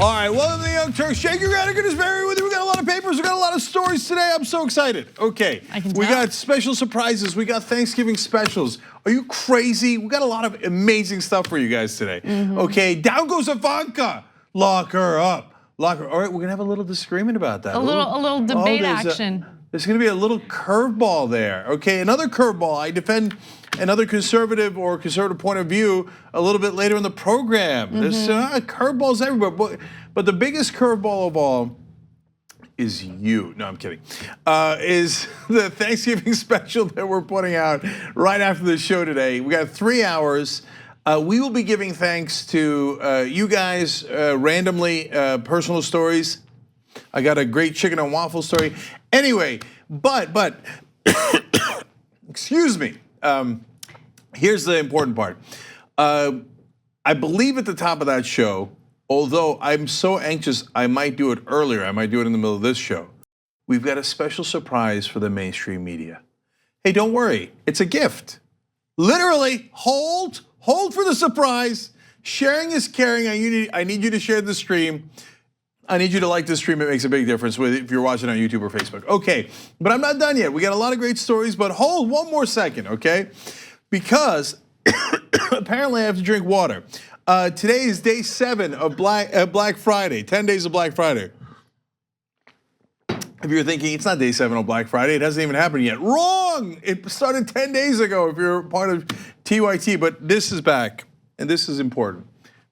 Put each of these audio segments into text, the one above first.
All right, welcome to the Young Turks. Cenk, you're going to Kasparian with you. We got a lot of papers. We got a lot of stories today. I'm so excited. Okay, we got special surprises. We got Thanksgiving specials. Are you crazy? We got a lot of amazing stuff for you guys today. Okay, down goes Ivanka. Lock her up. Lock her. All right, we're gonna have a little disagreement about that. A little debate action. There's gonna be a little curveball there. Okay, another curveball. I defend another conservative or conservative point of view a little bit later in the program. There's curveballs everywhere, but the biggest curveball of all is you. No, I'm kidding. Is the Thanksgiving special that we're putting out right after the show today. We got 3 hours. We will be giving thanks to you guys randomly, personal stories. I got a great chicken and waffle story. Anyway, but excuse me. Here's the important part. I believe at the top of that show, although I'm so anxious, I might do it earlier. I might do it in the middle of this show. We've got a special surprise for the mainstream media. Hey, don't worry. It's a gift. Literally, hold for the surprise. Sharing is caring. I need you to share the stream. I need you to like the stream. It makes a big difference if you're watching on YouTube or Facebook. Okay, but I'm not done yet. We got a lot of great stories, but hold one more second, okay? Because apparently I have to drink water. Today is day 7 of Black Friday, 10 days of Black Friday. If you're thinking it's not day 7 of Black Friday, it hasn't even happened yet. Wrong! It started 10 days ago if you're part of TYT, but this is back, and this is important.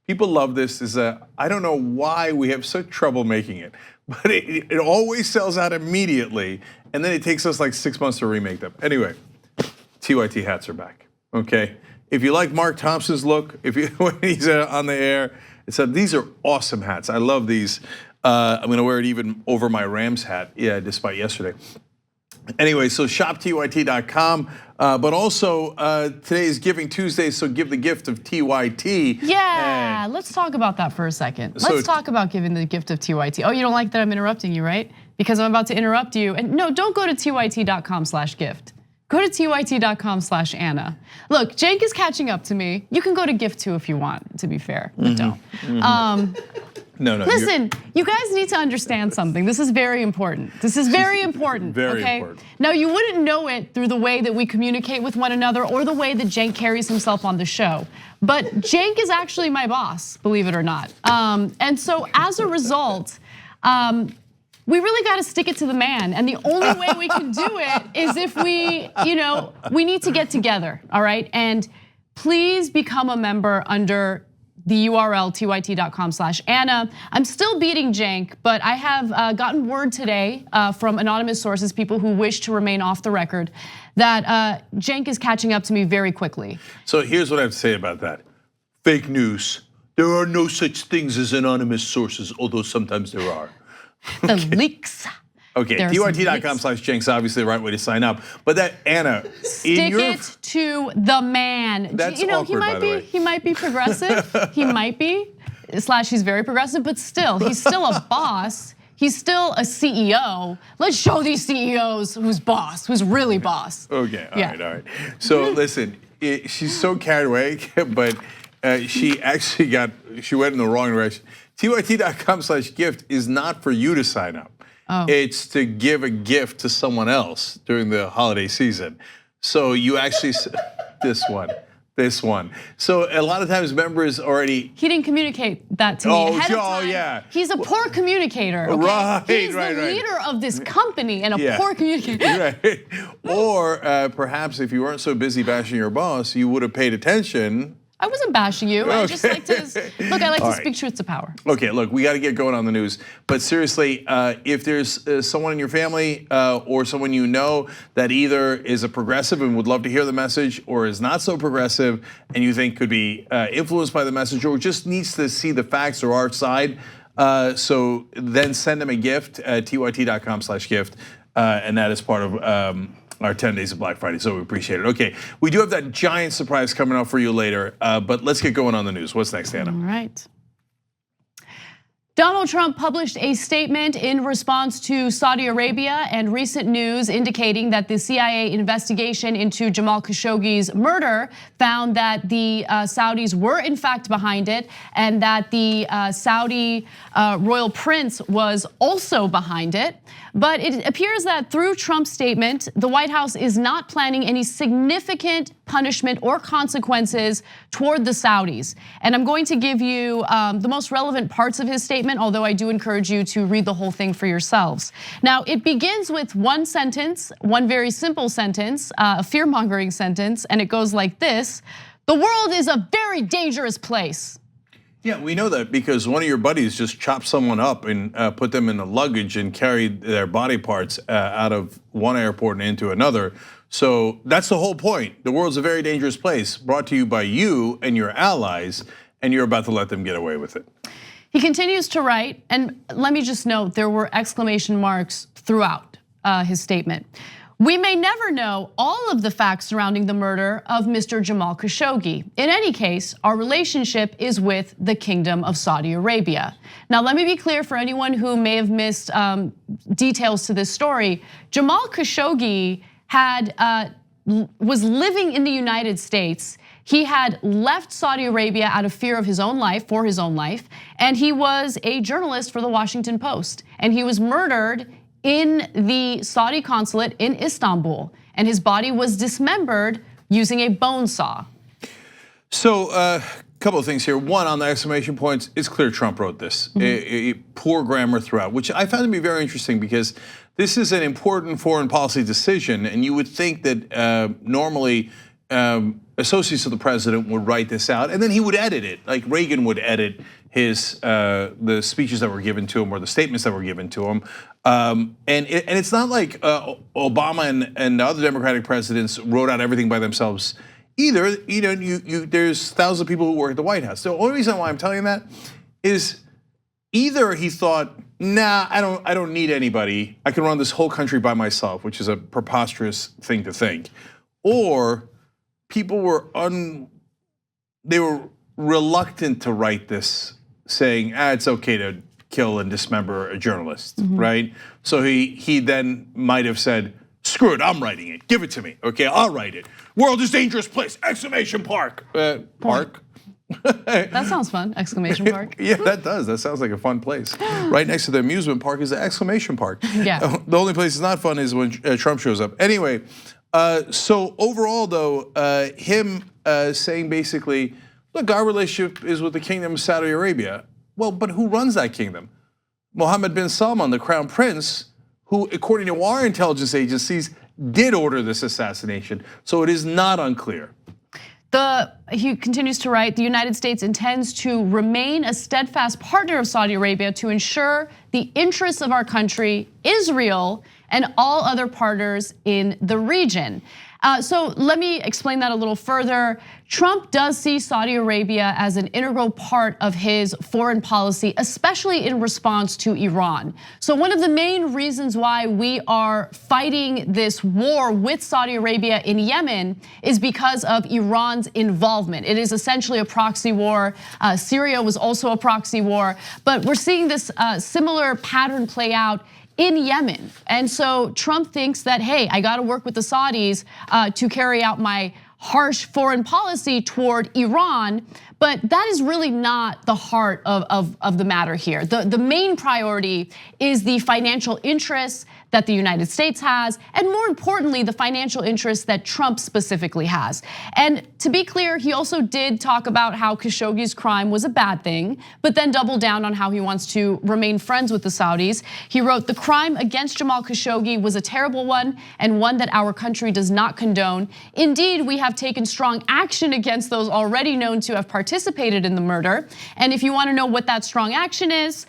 People love this. I don't know why we have such trouble making it, but it always sells out immediately, and then it takes us like 6 months to remake them. Anyway, TYT hats are back, okay? If you like Mark Thompson's look, when he's on the air, these are awesome hats. I love these. I'm gonna wear it even over my Rams hat, despite yesterday. Anyway, so shoptyt.com, but also today is Giving Tuesday, so give the gift of TYT. Yeah, let's talk about that for a second. Let's talk about giving the gift of TYT. Oh, you don't like that I'm interrupting you, right? Because I'm about to interrupt you. And no, don't go to tyt.com/gift. Go to tyt.com/Anna. Look, Cenk is catching up to me. You can go to gift too if you want, to be fair, but don't. No. Listen, you guys need to understand something. This is very important. This is very important, okay? Important. Now, you wouldn't know it through the way that we communicate with one another or the way that Cenk carries himself on the show. But Cenk is actually my boss, believe it or not. And so as a result, we really got to stick it to the man. And the only way we can do it is if we need to get together, all right? And please become a member under the URL tyt.com/Anna. I'm still beating Cenk, but I have gotten word today from anonymous sources, people who wish to remain off the record, that Cenk is catching up to me very quickly. So here's what I have to say about that. Fake news. There are no such things as anonymous sources, although sometimes there are. The leaks. Okay, tyt.com/Cenk's obviously the right way to sign up. But that, Anna, stick it to the man. That's awkward, by the way. He might be progressive. He might be, he's very progressive, but still, he's still a boss. He's still a CEO. Let's show these CEOs who's boss, who's really boss. Okay, all right. So listen, she's so carried away, but she went in the wrong direction. tyt.com/gift is not for you to sign up. It's to give a gift to someone else during the holiday season. So you actually, this one. So a lot of times members already. He didn't communicate that to me ahead of time. Yeah. He's a poor communicator, okay? Right, He's the leader of this company and a poor communicator. Right. Or perhaps if you weren't so busy bashing your boss, you would have paid attention. I wasn't bashing you. I just like to speak truth to power. Okay, look, we got to get going on the news. But seriously, if there's someone in your family or someone you know that either is a progressive and would love to hear the message, or is not so progressive and you think could be influenced by the message, or just needs to see the facts or our side, so then send them a gift at tyt.com/gift, and that is part of our 10 days of Black Friday, so we appreciate it. Okay, we do have that giant surprise coming up for you later, but let's get going on the news. What's next, Anna? All right. Donald Trump published a statement in response to Saudi Arabia and recent news indicating that the CIA investigation into Jamal Khashoggi's murder found that the Saudis were in fact behind it, and that the Saudi royal prince was also behind it. But it appears that through Trump's statement, the White House is not planning any significant punishment or consequences toward the Saudis. And I'm going to give you the most relevant parts of his statement, although I do encourage you to read the whole thing for yourselves. Now, it begins with one sentence, one very simple sentence, a fear-mongering sentence, and it goes like this: "The world is a very dangerous place." Yeah, we know that because one of your buddies just chopped someone up and put them in the luggage and carried their body parts out of one airport and into another. So that's the whole point. The world's a very dangerous place, brought to you by you and your allies, and you're about to let them get away with it. He continues to write, and let me just note, there were exclamation marks throughout his statement. "We may never know all of the facts surrounding the murder of Mr. Jamal Khashoggi. In any case, our relationship is with the Kingdom of Saudi Arabia." Now, let me be clear for anyone who may have missed details to this story. Jamal Khashoggi was living in the United States. He had left Saudi Arabia out of fear of his own life, for his own life, and he was a journalist for the Washington Post, and he was murdered in the Saudi consulate in Istanbul, and his body was dismembered using a bone saw. So a couple of things here. One, on the exclamation points, it's clear Trump wrote this. Poor grammar throughout, which I found to be very interesting because this is an important foreign policy decision, and you would think that normally associates of the president would write this out, and then he would edit it, like Reagan would edit his the speeches that were given to him or the statements that were given to him. And it's not like Obama and the other Democratic presidents wrote out everything by themselves either. There's thousands of people who work at the White House. The only reason why I'm telling you that is either he thought, nah, I don't need anybody. I can run this whole country by myself, which is a preposterous thing to think, or people were reluctant to write this, saying, it's okay to kill and dismember a journalist, right? So he then might have said, screw it, I'm writing it, give it to me, okay, I'll write it. World is dangerous place, exclamation park. Park? That sounds fun, exclamation park. Yeah, that does, that sounds like a fun place. Right next to the amusement park is the exclamation park. Yeah. The only place it's not fun is when Trump shows up. Anyway, so overall though, him saying basically, look, our relationship is with the Kingdom of Saudi Arabia. Well, but who runs that kingdom? Mohammed bin Salman, the crown prince, who according to our intelligence agencies did order this assassination. So it is not unclear. He continues to write, the United States intends to remain a steadfast partner of Saudi Arabia to ensure the interests of our country, Israel, and all other partners in the region. So let me explain that a little further. Trump does see Saudi Arabia as an integral part of his foreign policy, especially in response to Iran. So one of the main reasons why we are fighting this war with Saudi Arabia in Yemen is because of Iran's involvement. It is essentially a proxy war. Syria was also a proxy war, but we're seeing this similar pattern play out in Yemen. And so Trump thinks that, hey, I gotta work with the Saudis to carry out my harsh foreign policy toward Iran, but that is really not the heart of the matter here. The main priority is the financial interests that the United States has, and more importantly, the financial interests that Trump specifically has. And to be clear, he also did talk about how Khashoggi's crime was a bad thing, but then doubled down on how he wants to remain friends with the Saudis. He wrote, the crime against Jamal Khashoggi was a terrible one and one that our country does not condone. Indeed, we have taken strong action against those already known to have participated in the murder. And if you want to know what that strong action is,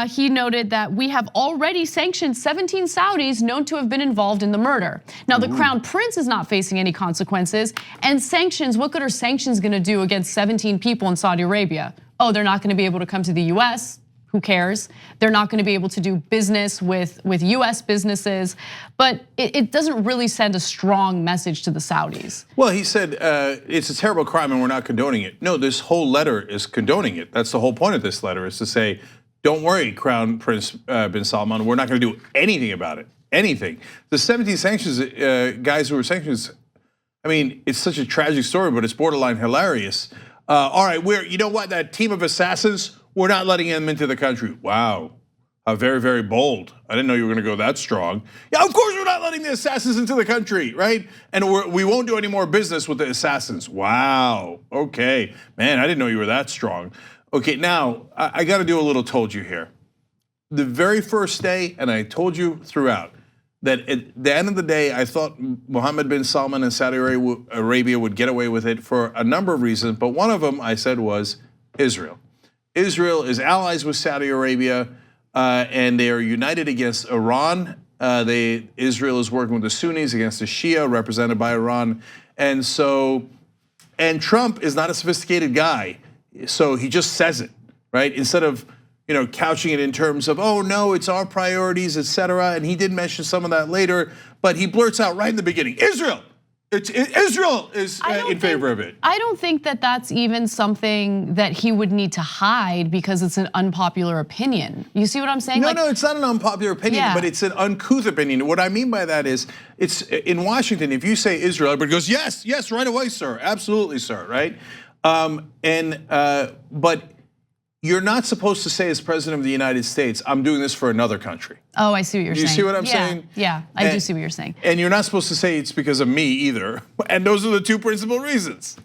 he noted that we have already sanctioned 17 Saudis known to have been involved in the murder. Now, the crown prince is not facing any consequences, and sanctions, what good are sanctions gonna do against 17 people in Saudi Arabia? Oh, they're not gonna be able to come to the US, who cares? They're not gonna be able to do business with US businesses, but it doesn't really send a strong message to the Saudis. Well, he said it's a terrible crime and we're not condoning it. No, this whole letter is condoning it. That's the whole point of this letter, is to say, don't worry, Crown Prince bin Salman, we're not going to do anything about it. Anything. The 17 sanctions guys who were sanctions, I mean, it's such a tragic story, but it's borderline hilarious. All right, you know what? That team of assassins, we're not letting them into the country. Wow. Very, very bold. I didn't know you were going to go that strong. Yeah, of course we're not letting the assassins into the country, right? And we won't do any more business with the assassins. Wow, okay. Man, I didn't know you were that strong. Okay, now, I got to do a little told you here. The very first day, and I told you throughout, that at the end of the day, I thought Mohammed bin Salman and Saudi Arabia would get away with it for a number of reasons, but one of them I said was Israel. Israel is allies with Saudi Arabia, and they are united against Iran. Israel is working with the Sunnis against the Shia, represented by Iran. And Trump is not a sophisticated guy, so he just says it, right? Instead of couching it in terms of, oh no, it's our priorities, etc. And he did mention some of that later, but he blurts out right in the beginning, Israel. Israel is in favor of it. I don't think that that's even something that he would need to hide because it's an unpopular opinion. You see what I'm saying? No, it's not an unpopular opinion, but it's an uncouth opinion. What I mean by that is, it's in Washington, if you say Israel, everybody goes, yes, right away, sir, absolutely, sir, right? But you're not supposed to say as president of the United States, I'm doing this for another country. Oh, I see what you're saying. You see what I'm saying? Yeah, I do see what you're saying. And you're not supposed to say it's because of me either. And those are the two principal reasons.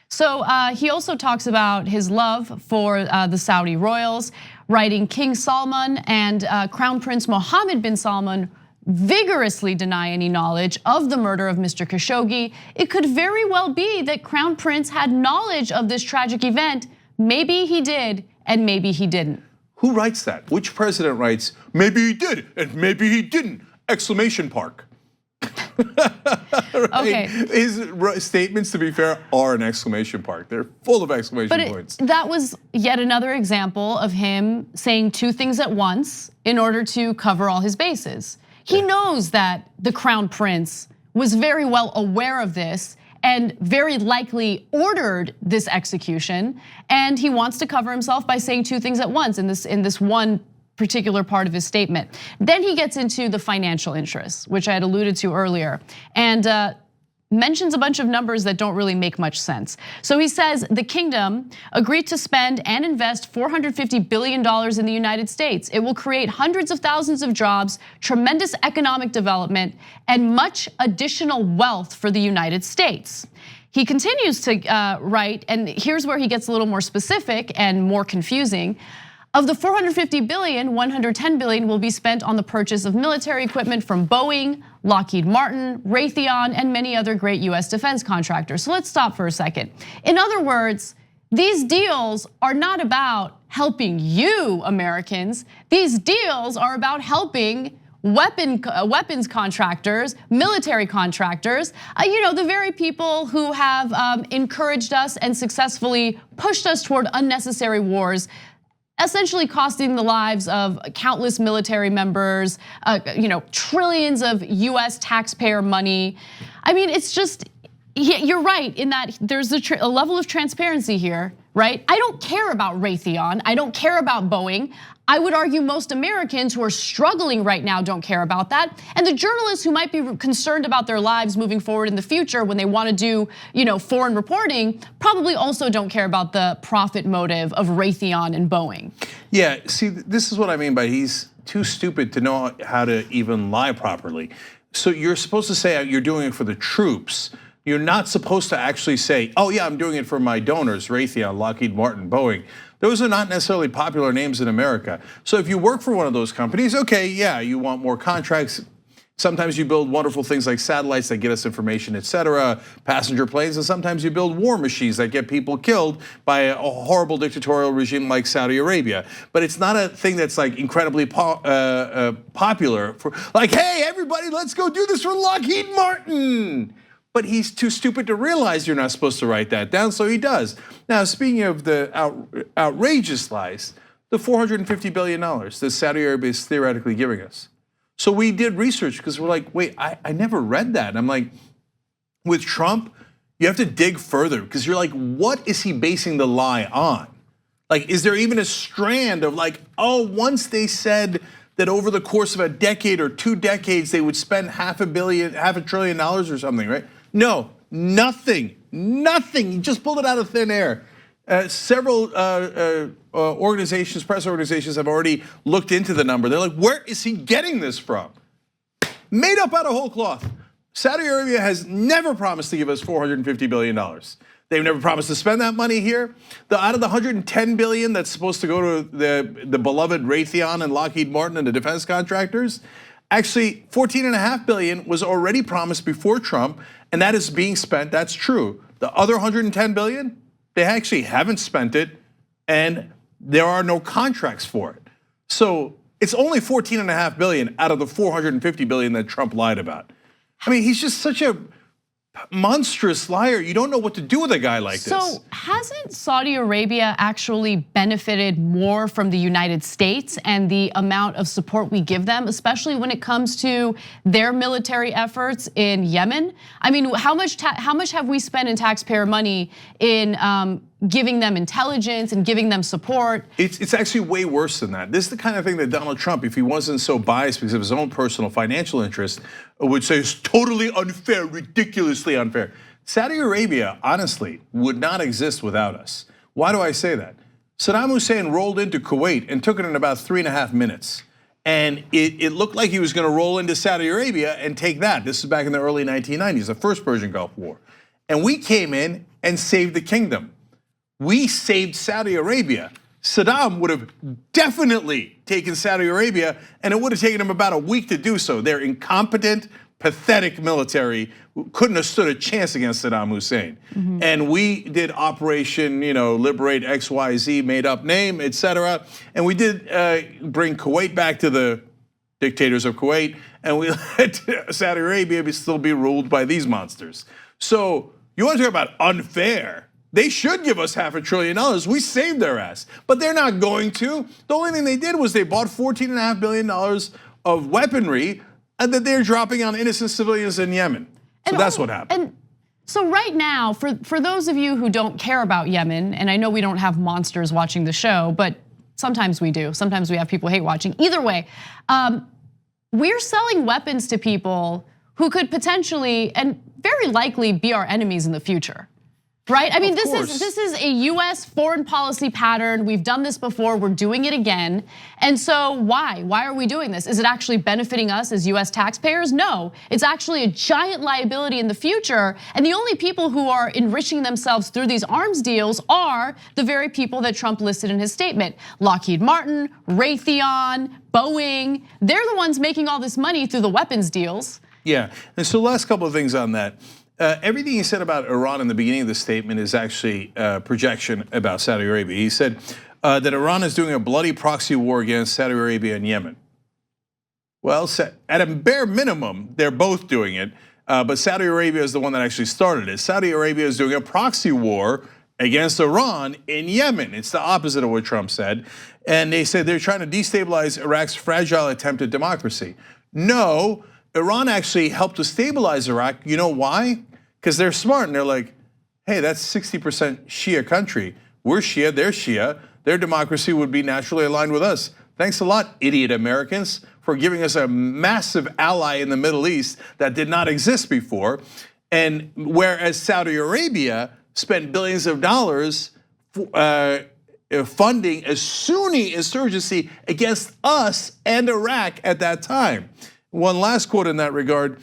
So he also talks about his love for the Saudi royals, writing King Salman and Crown Prince Mohammed bin Salman vigorously deny any knowledge of the murder of Mr. Khashoggi. It could very well be that Crown Prince had knowledge of this tragic event. Maybe he did, and maybe he didn't. Who writes that? Which president writes, maybe he did, and maybe he didn't, exclamation mark. Right? Okay. His statements, to be fair, are an exclamation mark. They're full of exclamation points. That was yet another example of him saying two things at once in order to cover all his bases. He knows that the Crown Prince was very well aware of this and very likely ordered this execution, and he wants to cover himself by saying two things at once in this one particular part of his statement. Then he gets into the financial interests, which I had alluded to earlier, and mentions a bunch of numbers that don't really make much sense. So he says the kingdom agreed to spend and invest $450 billion in the United States. It will create hundreds of thousands of jobs, tremendous economic development, and much additional wealth for the United States. He continues to write, and here's where he gets a little more specific and more confusing. Of the $450 billion, $110 billion will be spent on the purchase of military equipment from Boeing, Lockheed Martin, Raytheon, and many other great US defense contractors. So let's stop for a second. In other words, these deals are not about helping you, Americans. These deals are about helping weapons contractors, military contractors, the very people who have encouraged us and successfully pushed us toward unnecessary wars, essentially costing the lives of countless military members, trillions of US taxpayer money. I mean, it's just, you're right in that there's a level of transparency here, right? I don't care about Raytheon, I don't care about Boeing. I would argue most Americans who are struggling right now don't care about that. And the journalists who might be concerned about their lives moving forward in the future when they want to do, foreign reporting, probably also don't care about the profit motive of Raytheon and Boeing. Yeah, see, this is what I mean by he's too stupid to know how to even lie properly. So you're supposed to say you're doing it for the troops. You're not supposed to actually say, oh yeah, I'm doing it for my donors, Raytheon, Lockheed Martin, Boeing. Those are not necessarily popular names in America. So if you work for one of those companies, okay, yeah, you want more contracts. Sometimes you build wonderful things like satellites that get us information, et cetera, passenger planes, and sometimes you build war machines that get people killed by a horrible dictatorial regime like Saudi Arabia. But it's not a thing that's like incredibly popular for, like, hey, everybody, let's go do this for Lockheed Martin. But he's too stupid to realize you're not supposed to write that down, so he does. Now, speaking of the outrageous lies, the $450 billion that Saudi Arabia is theoretically giving us. So we did research because we're like, wait, I never read that. And I'm like, with Trump, you have to dig further because you're like, what is he basing the lie on? Like, is there even a strand of like, oh, once they said that over the course of a decade or 2 decades, they would spend $500 billion or something, right? No, nothing. He just pulled it out of thin air. Several organizations, press organizations have already looked into the number. They're like, where is he getting this from? Made up out of whole cloth. Saudi Arabia has never promised to give us $450 billion. They've never promised to spend that money here. Out of the $110 billion that's supposed to go to the beloved Raytheon and Lockheed Martin and the defense contractors, actually $14.5 billion was already promised before Trump, and that is being spent. That's true. The other $110 billion, they actually haven't spent it, and there are no contracts for it. So it's only $14.5 billion out of the $450 billion that Trump lied about. I mean, he's just such a monstrous liar. You don't know what to do with a guy like this. So hasn't Saudi Arabia actually benefited more from the United States and the amount of support we give them, especially when it comes to their military efforts in Yemen? I mean, how much have we spent in taxpayer money in giving them intelligence and giving them support? It's actually way worse than that. This is the kind of thing that Donald Trump, if he wasn't so biased because of his own personal financial interest, would say is totally unfair, ridiculously unfair. Saudi Arabia, honestly, would not exist without us. Why do I say that? Saddam Hussein rolled into Kuwait and took it in about 3.5 minutes. And it looked like he was gonna roll into Saudi Arabia and take that. This is back in the early 1990s, the first Persian Gulf War. And we came in and saved the kingdom. We saved Saudi Arabia. Saddam would have definitely taken Saudi Arabia, and it would have taken him about a week to do so. They're incompetent, pathetic military who couldn't have stood a chance against Saddam Hussein. And we did Operation, Liberate XYZ, made up name, etc. And we did bring Kuwait back to the dictators of Kuwait, and we let Saudi Arabia still be ruled by these monsters. So you want to talk about unfair? They should give us $500 billion. We saved their ass, but they're not going to. The only thing they did was they bought $14.5 billion of weaponry that they're dropping on innocent civilians in Yemen. So that's what happened. And so right now, for those of you who don't care about Yemen, and I know we don't have monsters watching the show, but sometimes we do. Sometimes we have people hate watching. Either way, we're selling weapons to people who could potentially and very likely be our enemies in the future. Right? I mean, this is a US foreign policy pattern. We've done this before, we're doing it again. And so why? Why are we doing this? Is it actually benefiting us as US taxpayers? No, it's actually a giant liability in the future. And the only people who are enriching themselves through these arms deals are the very people that Trump listed in his statement. Lockheed Martin, Raytheon, Boeing, they're the ones making all this money through the weapons deals. Yeah, and so last couple of things on that. Everything he said about Iran in the beginning of the statement is actually a projection about Saudi Arabia. He said that Iran is doing a bloody proxy war against Saudi Arabia and Yemen. Well, at a bare minimum, they're both doing it, but Saudi Arabia is the one that actually started it. Saudi Arabia is doing a proxy war against Iran in Yemen. It's the opposite of what Trump said. And they said they're trying to destabilize Iraq's fragile attempt at democracy. No, Iran actually helped to stabilize Iraq. You know why? Because they're smart and they're like, hey, that's 60% Shia country. We're Shia, they're Shia. Their democracy would be naturally aligned with us. Thanks a lot, idiot Americans, for giving us a massive ally in the Middle East that did not exist before. And whereas Saudi Arabia spent billions of dollars funding a Sunni insurgency against us and Iraq at that time. One last quote in that regard.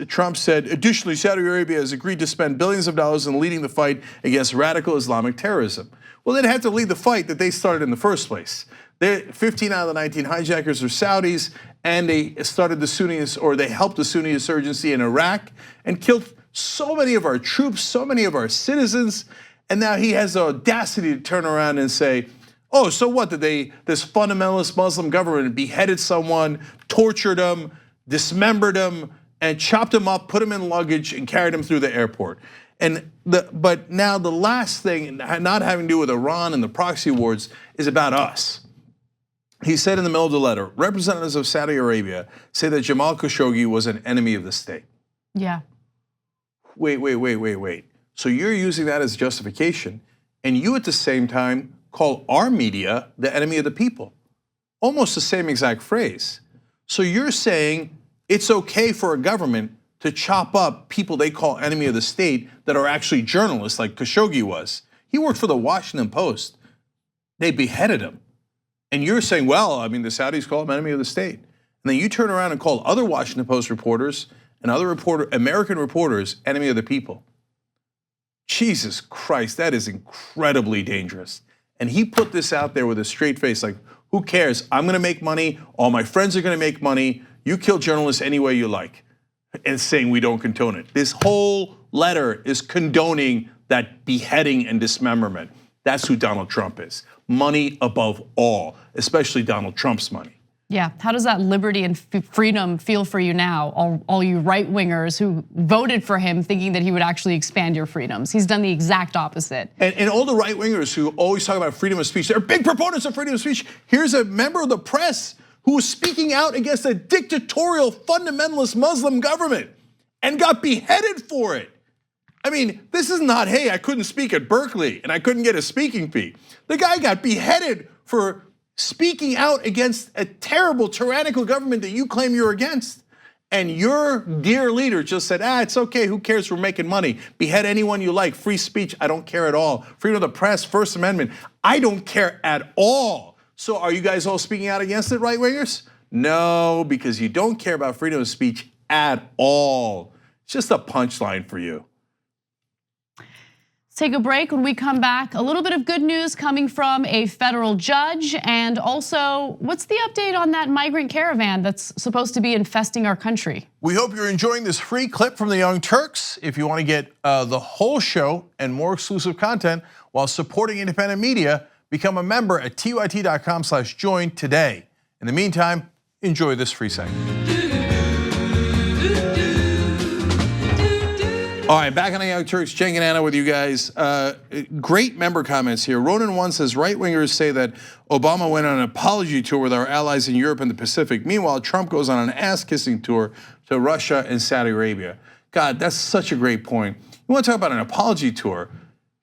Trump said, additionally, Saudi Arabia has agreed to spend billions of dollars in leading the fight against radical Islamic terrorism. Well, they'd have to lead the fight that they started in the first place. 15 out of the 19 hijackers are Saudis, and they started the Sunnis, or they helped the Sunni insurgency in Iraq and killed so many of our troops, so many of our citizens. And now he has the audacity to turn around and say, oh, so what, did this fundamentalist Muslim government beheaded someone, tortured him, dismembered him, and chopped him up, put him in luggage, and carried him through the airport. But now the last thing, not having to do with Iran and the proxy wars, is about us. He said in the middle of the letter, representatives of Saudi Arabia say that Jamal Khashoggi was an enemy of the state. Yeah. Wait. So you're using that as justification, and you at the same time call our media the enemy of the people. Almost the same exact phrase. So you're saying it's okay for a government to chop up people they call enemy of the state that are actually journalists, like Khashoggi was. He worked for the Washington Post. They beheaded him. And you're saying, well, I mean, the Saudis call him enemy of the state. And then you turn around and call other Washington Post reporters and other American reporters enemy of the people. Jesus Christ, that is incredibly dangerous. And he put this out there with a straight face, like, who cares? I'm gonna make money. All my friends are gonna make money. You kill journalists any way you like. And saying we don't condone it. This whole letter is condoning that beheading and dismemberment. That's who Donald Trump is. Money above all, especially Donald Trump's money. Yeah, how does that liberty and freedom feel for you now? All you right-wingers who voted for him thinking that he would actually expand your freedoms. He's done the exact opposite. And all the right-wingers who always talk about freedom of speech, they're big proponents of freedom of speech. Here's a member of the press who was speaking out against a dictatorial fundamentalist Muslim government and got beheaded for it. I mean, this is not, hey, I couldn't speak at Berkeley and I couldn't get a speaking fee. The guy got beheaded for speaking out against a terrible tyrannical government that you claim you're against. And your dear leader just said, it's okay, who cares, we're making money. Behead anyone you like, free speech, I don't care at all. Freedom of the press, First Amendment, I don't care at all. So are you guys all speaking out against it, right-wingers? No, because you don't care about freedom of speech at all. It's just a punchline for you. Take a break. When we come back, a little bit of good news coming from a federal judge, and also what's the update on that migrant caravan that's supposed to be infesting our country? We hope you're enjoying this free clip from the Young Turks. If you want to get the whole show and more exclusive content while supporting independent media, become a member at tyt.com/join today. In the meantime, enjoy this free segment. All right, back on the Young Turks, Cenk and Anna with you guys. Great member comments here. Ronan 1 says, right-wingers say that Obama went on an apology tour with our allies in Europe and the Pacific. Meanwhile, Trump goes on an ass-kissing tour to Russia and Saudi Arabia. God, that's such a great point. You want to talk about an apology tour?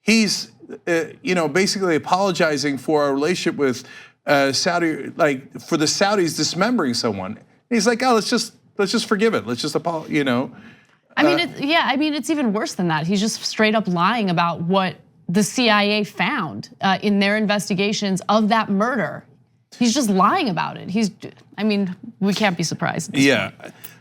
He's, basically apologizing for our relationship with Saudi, like for the Saudis dismembering someone. And he's like, let's just forgive it. Let's just apologize, I mean, it's even worse than that. He's just straight up lying about what the CIA found in their investigations of that murder. He's just lying about it. We can't be surprised. Yeah.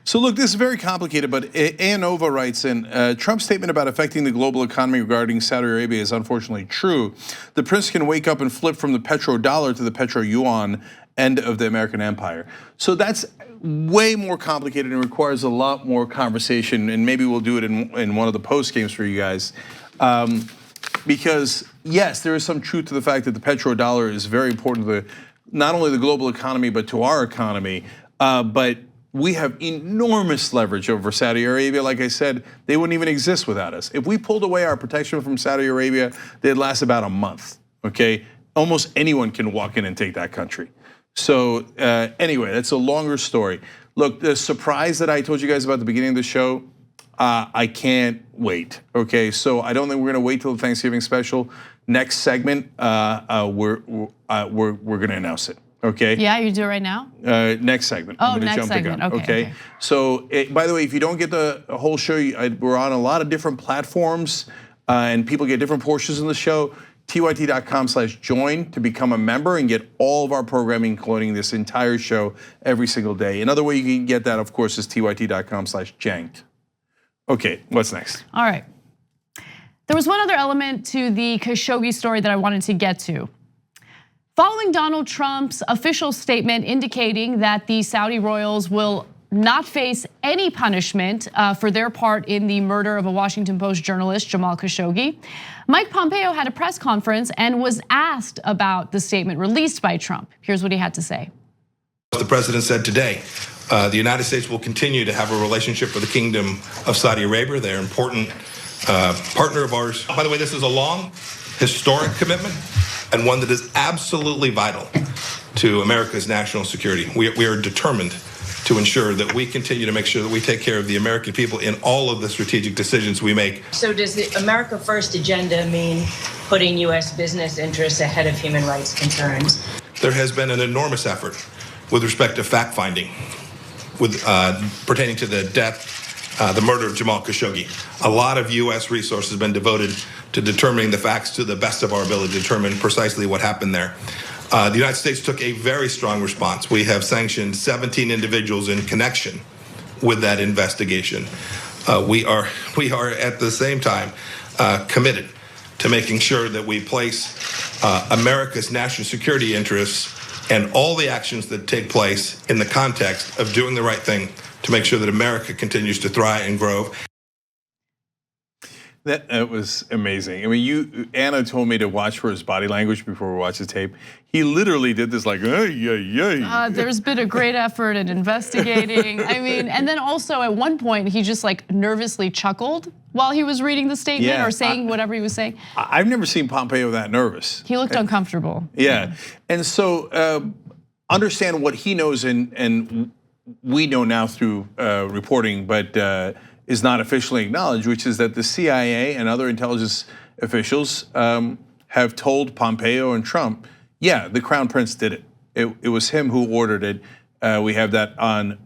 So look, this is very complicated, but Anova writes in, Trump's statement about affecting the global economy regarding Saudi Arabia is unfortunately true. The prince can wake up and flip from the petrodollar to the petro-yuan end of the American empire. So that's way more complicated and requires a lot more conversation, and maybe we'll do it in one of the post games for you guys. Because yes, there is some truth to the fact that the petrodollar is very important to not only the global economy, but to our economy. But we have enormous leverage over Saudi Arabia. Like I said, they wouldn't even exist without us. If we pulled away our protection from Saudi Arabia, they'd last about a month, okay? Almost anyone can walk in and take that country. So anyway, that's a longer story. Look, the surprise that I told you guys about at the beginning of the show, I can't wait, okay? So I don't think we're gonna wait till the Thanksgiving special. Next segment, we're gonna announce it. Okay. Yeah, you do it right now? Next segment. I'm gonna jump the gun. Okay. So, by the way, if you don't get the whole show, we're on a lot of different platforms, and people get different portions of the show. tyt.com/join to become a member and get all of our programming, including this entire show, every single day. Another way you can get that, of course, is tyt.com/Cenk. Okay, what's next? All right. There was one other element to the Khashoggi story that I wanted to get to. Following Donald Trump's official statement indicating that the Saudi royals will not face any punishment for their part in the murder of a Washington Post journalist, Jamal Khashoggi, Mike Pompeo had a press conference and was asked about the statement released by Trump. Here's what he had to say. The president said today, the United States will continue to have a relationship with the Kingdom of Saudi Arabia. They're an important partner of ours. By the way, this is a long, historic commitment and one that is absolutely vital to America's national security. We are determined to ensure that we continue to make sure that we take care of the American people in all of the strategic decisions we make. So does the America First agenda mean putting U.S. business interests ahead of human rights concerns? There has been an enormous effort with respect to fact-finding with pertaining to the death, the murder of Jamal Khashoggi. A lot of U.S. resources have been devoted to determining the facts to the best of our ability to determine precisely what happened there. The United States took a very strong response. We have sanctioned 17 individuals in connection with that investigation. We are at the same time committed to making sure that we place America's national security interests and all the actions that take place in the context of doing the right thing to make sure that America continues to thrive and grow. That was amazing. I mean, Anna told me to watch for his body language before we watch the tape. He literally did this like, hey. There's been a great effort in investigating. I mean, and then also at one point he just like nervously chuckled while he was reading the statement or saying whatever he was saying. I've never seen Pompeo that nervous. He looked uncomfortable. Yeah, and so understand what he knows and we know now through reporting, but is not officially acknowledged, which is that the CIA and other intelligence officials have told Pompeo and Trump, yeah, the Crown Prince did it. It was him who ordered it. We have that on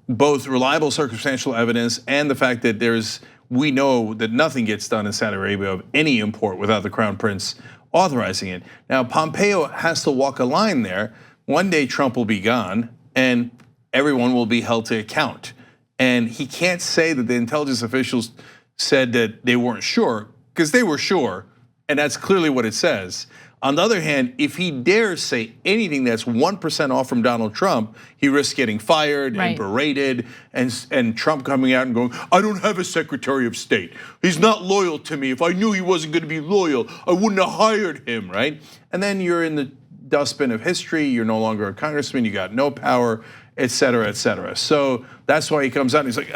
both reliable circumstantial evidence and the fact that we know that nothing gets done in Saudi Arabia of any import without the Crown Prince authorizing it. Now, Pompeo has to walk a line there. One day Trump will be gone and everyone will be held to account. And he can't say that the intelligence officials said that they weren't sure, because they were sure, and that's clearly what it says. On the other hand, if he dares say anything that's 1% off from Donald Trump, he risks getting fired and berated, and Trump coming out and going, I don't have a Secretary of State. He's not loyal to me. If I knew he wasn't gonna be loyal, I wouldn't have hired him, right? And then you're in the dustbin of history, you're no longer a congressman, you got no power, et cetera, et cetera. So that's why he comes out and he's like,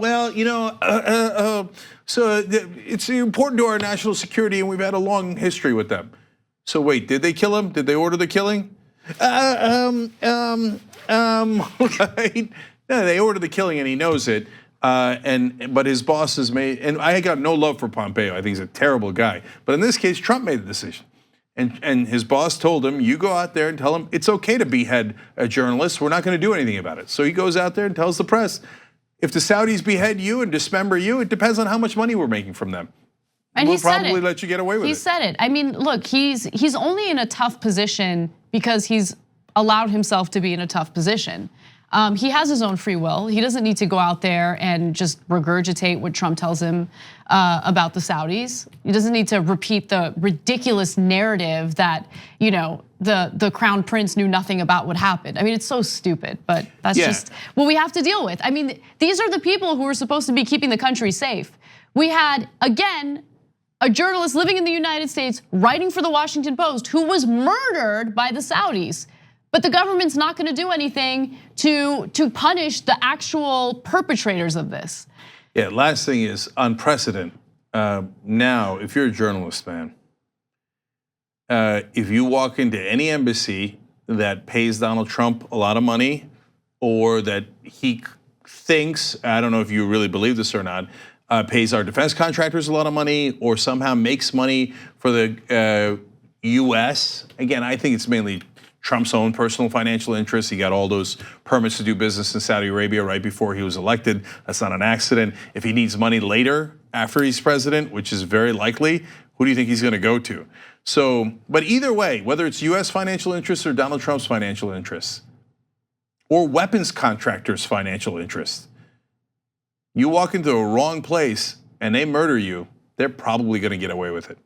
well, you know, so it's important to our national security and we've had a long history with them. So wait, did they kill him? Did they order the killing? Right? No, they ordered the killing and he knows it. But his boss has made, and I got no love for Pompeo, I think he's a terrible guy. But in this case, Trump made the decision. And his boss told him, you go out there and tell him it's okay to behead a journalist. We're not going to do anything about it. So he goes out there and tells the press, if the Saudis behead you and dismember you, it depends on how much money we're making from them. And we'll probably let you get away with it. He said it. I mean, look, he's only in a tough position because he's allowed himself to be in a tough position. He has his own free will. He doesn't need to go out there and just regurgitate what Trump tells him about the Saudis. He doesn't need to repeat the ridiculous narrative that, you know, the Crown Prince knew nothing about what happened. I mean, it's so stupid, but that's just what we have to deal with. I mean, these are the people who are supposed to be keeping the country safe. We had, again, a journalist living in the United States writing for the Washington Post who was murdered by the Saudis. But the government's not gonna do anything to punish the actual perpetrators of this. Yeah, last thing is unprecedented. Now, if you're a journalist, man, if you walk into any embassy that pays Donald Trump a lot of money, or that he thinks, I don't know if you really believe this or not, pays our defense contractors a lot of money, or somehow makes money for the US, again, I think it's mainly Trump's own personal financial interests. He got all those permits to do business in Saudi Arabia right before he was elected. That's not an accident. If he needs money later after he's president, which is very likely, who do you think he's gonna go to? So, but either way, whether it's US financial interests or Donald Trump's financial interests, or weapons contractors' financial interests, you walk into a wrong place and they murder you, they're probably gonna get away with it.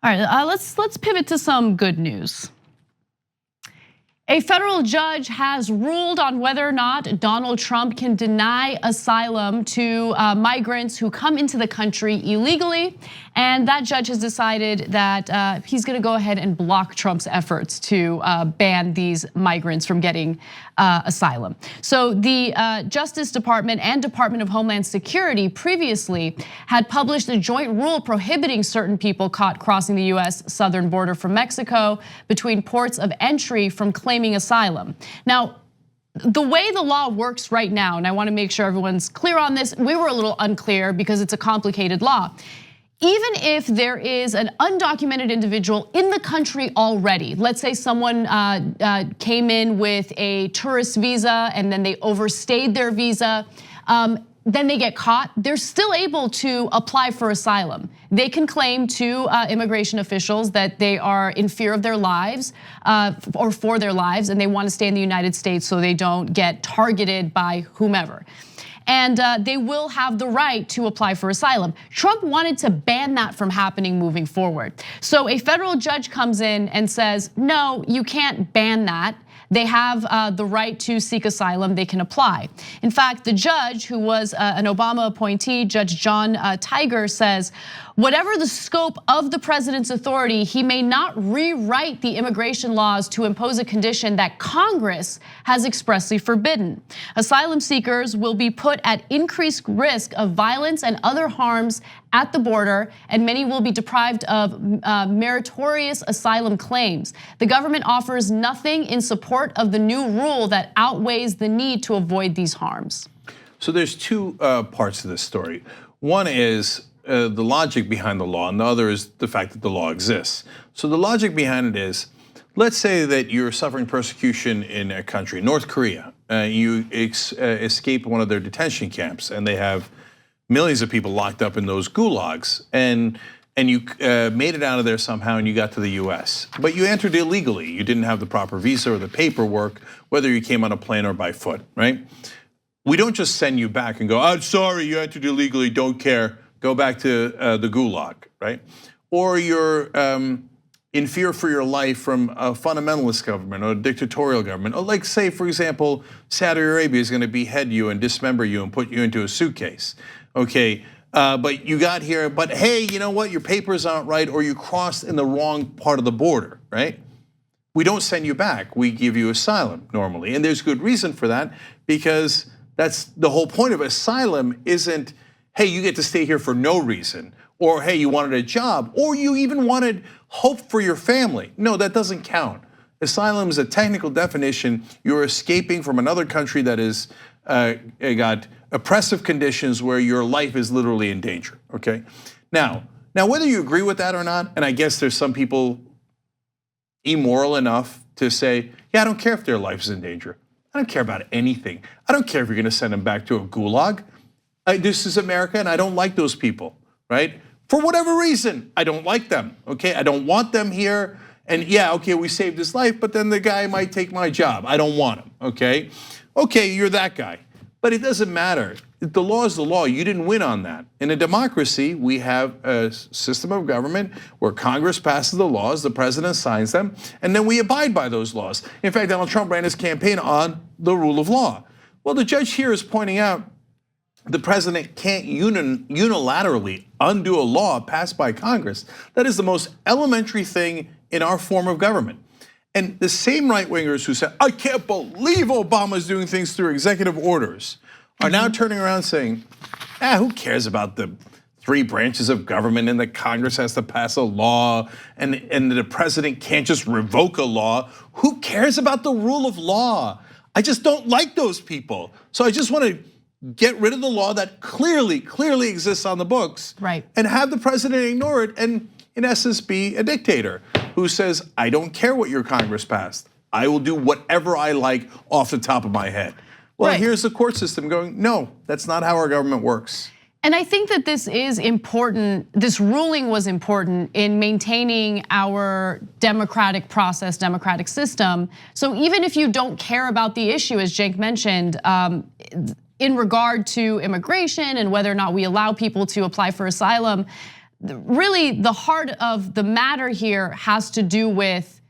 All right, let's pivot to some good news. A federal judge has ruled on whether or not Donald Trump can deny asylum to migrants who come into the country illegally. And that judge has decided that he's gonna go ahead and block Trump's efforts to ban these migrants from getting asylum. So the Justice Department and Department of Homeland Security previously had published a joint rule prohibiting certain people caught crossing the US southern border from Mexico between ports of entry from claiming asylum. Now, the way the law works right now, and I wanna make sure everyone's clear on this, we were a little unclear because it's a complicated law. Even if there is an undocumented individual in the country already, let's say someone came in with a tourist visa and then they overstayed their visa, then they get caught, they're still able to apply for asylum. They can claim to immigration officials that they are in fear of their lives or for their lives, and they want to stay in the United States so they don't get targeted by whomever. And they will have the right to apply for asylum. Trump wanted to ban that from happening moving forward. So a federal judge comes in and says, no, you can't ban that. They have the right to seek asylum, they can apply. In fact, the judge, who was an Obama appointee, Judge John Tiger, says, whatever the scope of the president's authority, he may not rewrite the immigration laws to impose a condition that Congress has expressly forbidden. Asylum seekers will be put at increased risk of violence and other harms at the border, and many will be deprived of meritorious asylum claims. The government offers nothing in support of the new rule that outweighs the need to avoid these harms. So there's two parts to this story. One is the logic behind the law, and the other is the fact that the law exists. So the logic behind it is, let's say that you're suffering persecution in a country, North Korea. You escape one of their detention camps, and they have millions of people locked up in those gulags, and you made it out of there somehow and you got to the US. But you entered illegally. You didn't have the proper visa or the paperwork, whether you came on a plane or by foot, right? We don't just send you back and go, I'm sorry, you entered illegally, don't care, go back to the gulag, right? Or you're in fear for your life from a fundamentalist government or a dictatorial government. Or like say, for example, Saudi Arabia is gonna behead you and dismember you and put you into a suitcase. Okay, but you got here, but hey, you know what? Your papers aren't right, or you crossed in the wrong part of the border, right? We don't send you back, we give you asylum normally. And there's good reason for that, because that's the whole point of asylum isn't, hey, you get to stay here for no reason, or hey, you wanted a job, or you even wanted hope for your family. No, that doesn't count. Asylum is a technical definition. You're escaping from another country that is got oppressive conditions where your life is literally in danger, okay? Now whether you agree with that or not, and I guess there's some people immoral enough to say, yeah, I don't care if their life is in danger. I don't care about anything. I don't care if you're gonna send them back to a gulag. This is America and I don't like those people, right? For whatever reason, I don't like them, okay? I don't want them here. And yeah, okay, we saved his life, but then the guy might take my job. I don't want him, okay? Okay, you're that guy. But it doesn't matter. The law is the law. You didn't win on that. In a democracy, we have a system of government where Congress passes the laws, the president signs them, and then we abide by those laws. In fact, Donald Trump ran his campaign on the rule of law. Well, the judge here is pointing out the president can't unilaterally undo a law passed by Congress. That is the most elementary thing in our form of government. And the same right-wingers who said, I can't believe Obama's doing things through executive orders, are now turning around saying, who cares about the three branches of government and that Congress has to pass a law and the president can't just revoke a law. Who cares about the rule of law? I just don't like those people. So I just want to get rid of the law that clearly exists on the books, right, and have the president ignore it and in essence be a dictator who says, I don't care what your Congress passed. I will do whatever I like off the top of my head. Well, right. Here's the court system going, no, that's not how our government works. And I think that this is important, this ruling was important in maintaining our democratic process, democratic system. So even if you don't care about the issue, as Cenk mentioned, in regard to immigration and whether or not we allow people to apply for asylum, really the heart of the matter here has to do with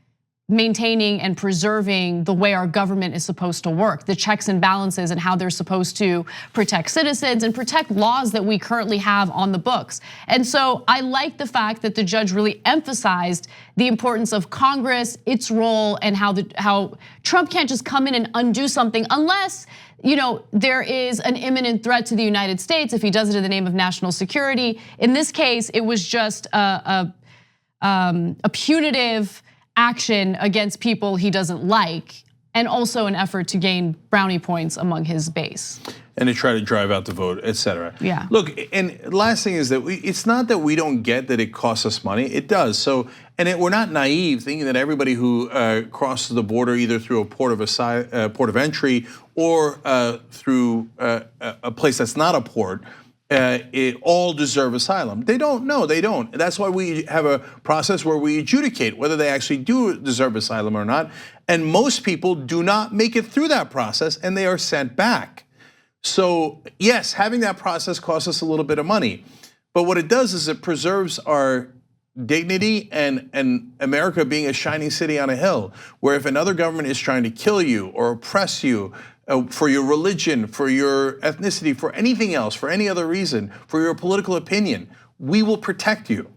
maintaining and preserving the way our government is supposed to work, the checks and balances and how they're supposed to protect citizens and protect laws that we currently have on the books. And so I like the fact that the judge really emphasized the importance of Congress, its role, and how Trump can't just come in and undo something unless there is an imminent threat to the United States if he does it in the name of national security. In this case, it was just a punitive action against people he doesn't like, and also an effort to gain brownie points among his base. And to try to drive out the vote, et cetera. Yeah. Look, and last thing is that it's not that we don't get that it costs us money. It does. So, we're not naive thinking that everybody who crosses the border either through a port of entry or through a place that's not a port, it all deserve asylum. They don't. No, they don't. That's why we have a process where we adjudicate whether they actually do deserve asylum or not. And most people do not make it through that process, and they are sent back. So yes, having that process costs us a little bit of money, but what it does is it preserves our dignity and America being a shining city on a hill, where if another government is trying to kill you or oppress you for your religion, for your ethnicity, for anything else, for any other reason, for your political opinion, we will protect you,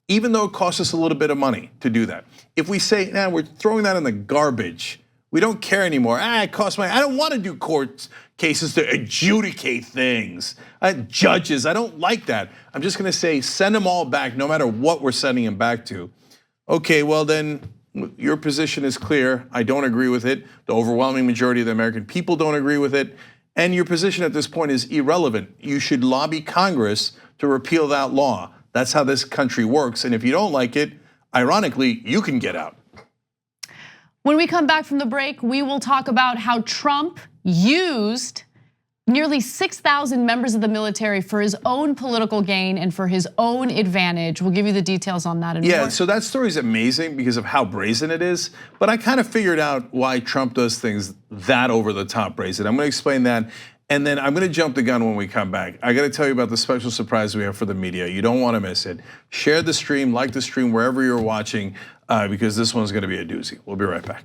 even though it costs us a little bit of money to do that. If we say, nah, we're throwing that in the garbage, we don't care anymore. It costs money. I don't want to do court cases to adjudicate things. Judges, I don't like that. I'm just going to say, send them all back, no matter what we're sending them back to. Okay, well then, your position is clear. I don't agree with it. The overwhelming majority of the American people don't agree with it. And your position at this point is irrelevant. You should lobby Congress to repeal that law. That's how this country works. And if you don't like it, ironically, you can get out. When we come back from the break, we will talk about how Trump used nearly 6,000 members of the military for his own political gain and for his own advantage. We'll give you the details on that and more. Yeah, so that story is amazing because of how brazen it is, but I kind of figured out why Trump does things that over the top brazen. I'm gonna explain that, and then I'm gonna jump the gun when we come back. I gotta tell you about the special surprise we have for the media. You don't wanna miss it. Share the stream, like the stream wherever you're watching, because this one's gonna be a doozy. We'll be right back.